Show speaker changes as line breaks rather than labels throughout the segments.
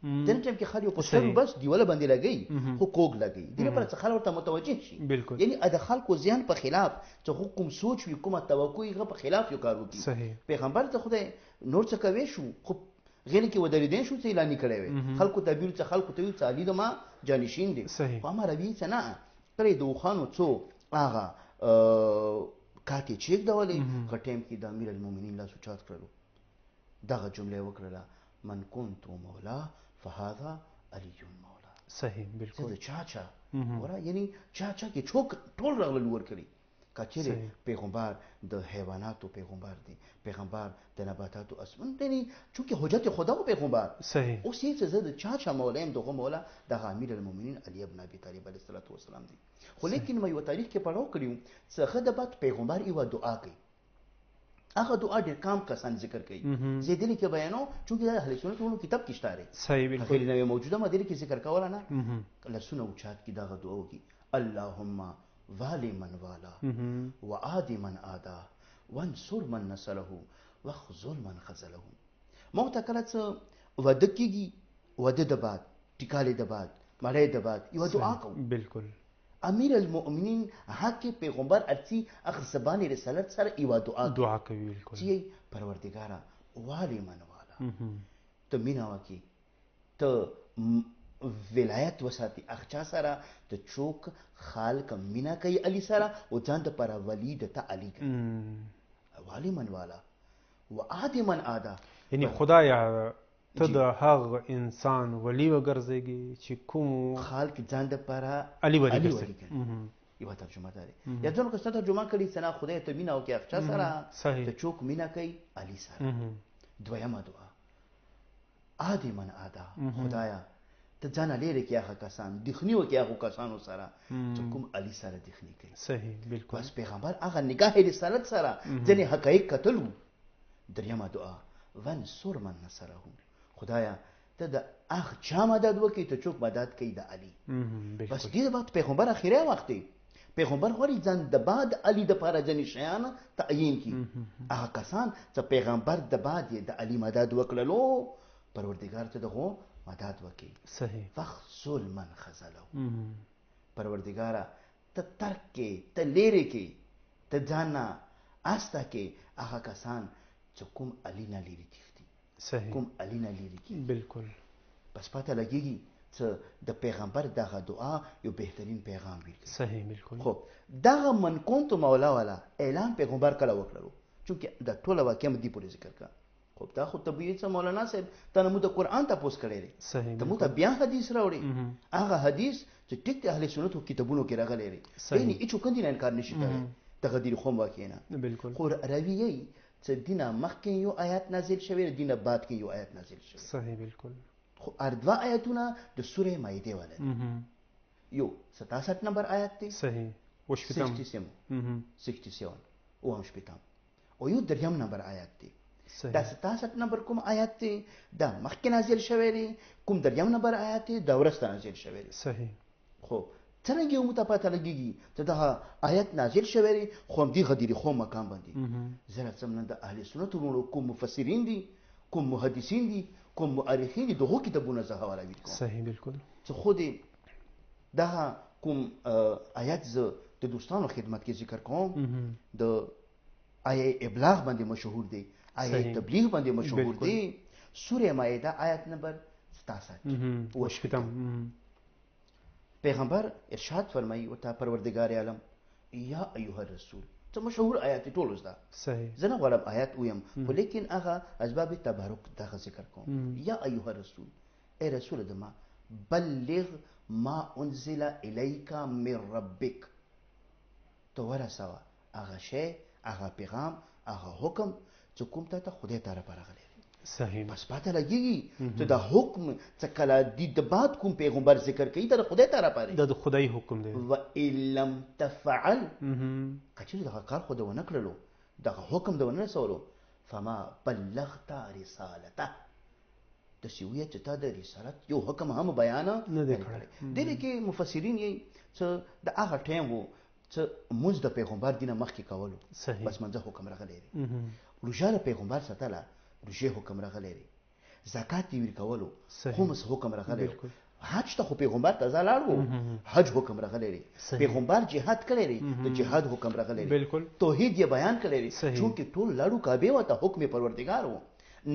ځینې ټایم کې خلک یو پوسټر بس دیواله باندې لګوي خو کوږ لګوي دې لپاره چې خلک ورته متوجه شي یعنی د خلکو ذهن په خلاف چې کوم سوچ وي کومه توقع وي هغه په خلاف یو کار وکړي پیغمبر ته خدای نور څه کوي شو خو غیر کې ودرېدین شو چې اعلان کړی وي خلکو تعبیر چې خلکو ته وي چې علي د ما جانشین دي خو اما روي څه نه کړی د اوښانو څو هغه کاتې چیک ډولې هغه ټایم کې د امیر المؤمنین لاس اوچات کړلو دغه جمله وکړله من كنت مولا فهذا علي مولا
صحیح بالکل
چاچا ورا یعنی چاچا کې څوک ټول راغلل ورکړي کچېره پیغمبر د حیواناتو پیغمبر دی پیغمبر د نباتاتو اسمان دی چونکه حجت خدا او پیغمبر
صحیح
اوس یې څه د چاچا مولایم دغه مولا د امیر المؤمنین علی ابن ابي طالب علیه السلام دی خو لیکن مې یو تاریخ کې پڑھاو کړیو چې خدای بعد پیغمبر یو دعا کوي هغه دعا ډېر کم کسان ذکر کوي زیدلی کې بیانو چونکه د اهل سنت ونو کتاب کې شته
صحیح بالکل
خیلی نوې موجوده مدیر کې ذکر کول نه لسونه اوچات کې دغه دعا وکي اللهم والی من والا وعادی من آدا وانصر من نصره وخذل من خذله مو ته کله څه وده کېږي وده د بعد ټیکالې د بعد مړی د بعد یو دعا کوو
بالکل
امیر المؤمنین حق پیغمبر ارسی اخر زبان رسالت سره ایوا دعا
کوي بالکل
چې پروردگارا والی من والا ته مینا وکي ته ولایت وساتي اخچا سره ته چوک خالق مینا کوي علی سره او ځان د پر ولی د ته علی کوي والی من والا وعادی من آدا
یعنی خدایا ته د هغه انسان ولی وګرځېږي چې کوم
خالق ځان د پر
علی ولی ګرځي
یو ترجمه ده یا ځنه که څه ترجمه کړي څنګه خدای ته مینا او کې اخچا سره ته چوک مینا کوي علی سره دویمه دعا عادی من آدا خدایا ته ځان لري کې هغه کسان دښنی و کې هغه کسانو سره چې کوم علی سره دښنی کوي
صحیح بالکل
بس پیغمبر هغه نگاه رسالت سره ځنه حقایق کتلو دریمه دعا وانصر من نصره خدایا ته د هغه چا مدد وکړي ته څوک مدد کوي د علی بس دې بعد پیغمبر اخیری وخت دی پیغمبر غوړي ځان د بعد علی د پاره ځنې شیان تعیین کی هغه کسان چې پیغمبر د بعد د علی مدد وکړلو پروردگار ته دغه مدد وکړي
صحیح
فخذل من خذله پروردگارا ته ترک کې ته لری کې ته ځانا آستا کې هغه کسان چې کوم علی نه لري تختی
صحیح
کوم علی نه لري کی
بالکل
بس پته لګیږي چې د پیغمبر دغه دعا یو بهترین پیغام وي
صحیح بالکل
خو دغه من كنت مولا والا اعلان پیغمبر کله وکړو چې د ټوله واقعه مدي پورې ذکر کا خو دا خو طبيعي څه مولانا صاحب ته نو د قران ته پوس کړی
صحیح
ته مو ته بیا حدیث راوړي هغه حدیث چې ټیک اهل سنت کتابونو کې راغلی دی یعنی هیڅ کندي نه انکار نشي کوي دغه دی خو واقعي نه
بالکل
خو راویي چې دینه مخکې یو آیات نازل شوی دینه بعد کې یو آیات نازل شوی
صحیح بالکل
خو اردوا آیاتونه د سوره مائده ولر یو 67 نمبر آیات دی
صحیح وشپتم
67 او هم شپتم او یو دریم نمبر آیات دی دا 67 نمبر کوم آیات دی دا مخکې نازل شوی دی کوم دریم نمبر آیات دی دا ورسته نازل شوی دی
صحیح
خو څنګه یو متپاته لګیږي چې دا آیت نازل شوی دی خو هم دی غديري خو مقام باندې زره څمن د اهل سنت ورو کوم مفسرین دي کوم محدثین دي کوم مؤرخین دي دغه کتابونه زه حواله وکړم
صحیح بالکل
چې خو دې دا کوم آیات ز د دوستانو خدمت کې ذکر کوم د آیه ابلاغ باندې مشهور دی آیه تبلیغ باندې مشهور دی سوره مائده آیت نمبر 67
وشپتم
پیغمبر ارشاد فرمایي او ته پروردگار عالم یا ایها الرسول ته مشهور آیات ټول زده
صحیح
زنه غواړم آیات ویم خو لیکن هغه اسباب تبرک دغه ذکر کوم یا ایها الرسول ای رسول دما بلغ ما انزل الیک من ربک تو ورسوا هغه شی هغه پیغام هغه حکم چې کوم ته خدای تعالی راغلی
صحیح
بس پته لګیږي چې دا حکم چې کله د بعد کوم پیغمبر ذکر کوي دا خدای تعالی پاره
دا د خدای حکم دی
و لم تفعل کچې دا کار خدای ونه کړلو دا حکم دی ونه سوالو فما بلغت رسالته د سیویه چې تا د رسالت یو حکم هم بیان
نه دی کړی
دغه کې مفسرین یې چې د هغه ټیم وو چې موږ د پیغمبر دینه مخکې کولو بس منځه حکم راغلی دی روژه پیغمبر ستاله روژه حکم راغلی دی زکات دی ورکولو خمس حکم راغلی حج ته خو پیغمبر ته لاړو حج حکم راغلی پیغمبر جهاد کړی دی د جهاد حکم راغلی
بالکل
توحید یې بیان کړی دی چونکه ټول لاړو کعبه وته حکم پروردگار وو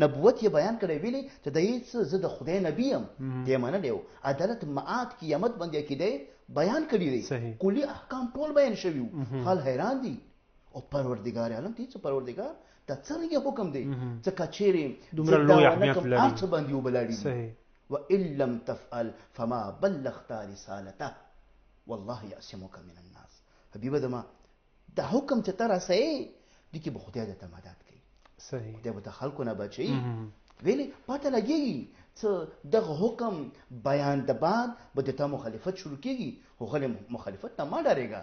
نبوت یې بیان کړی ویلي چې د هیڅ زه د خدای نبی یم دې منلی وو عدالت معاد قیامت باندې عقیده بیان کړی دی کلی احکام ټول بیان شوي وو خل حیران دي او پروردگار عالم دې څه پروردگار دا څنګه حکم دی ځکه چیرې
دومره لوی اهمیت لري
هر څه باندې وبلاړي وإن لم تفعل فما بلغت رسالته والله يعصمك من الناس حبيبه دما دا حکم چې تر اسه دي کې به خدای د تمادات کوي
صحیح
خدای به خلکو نه بچي ویلي پته لګي چې دغه حکم بیان د بعد به د مخالفت شروع کیږي خو خل مخالفت نه ما ډارېږي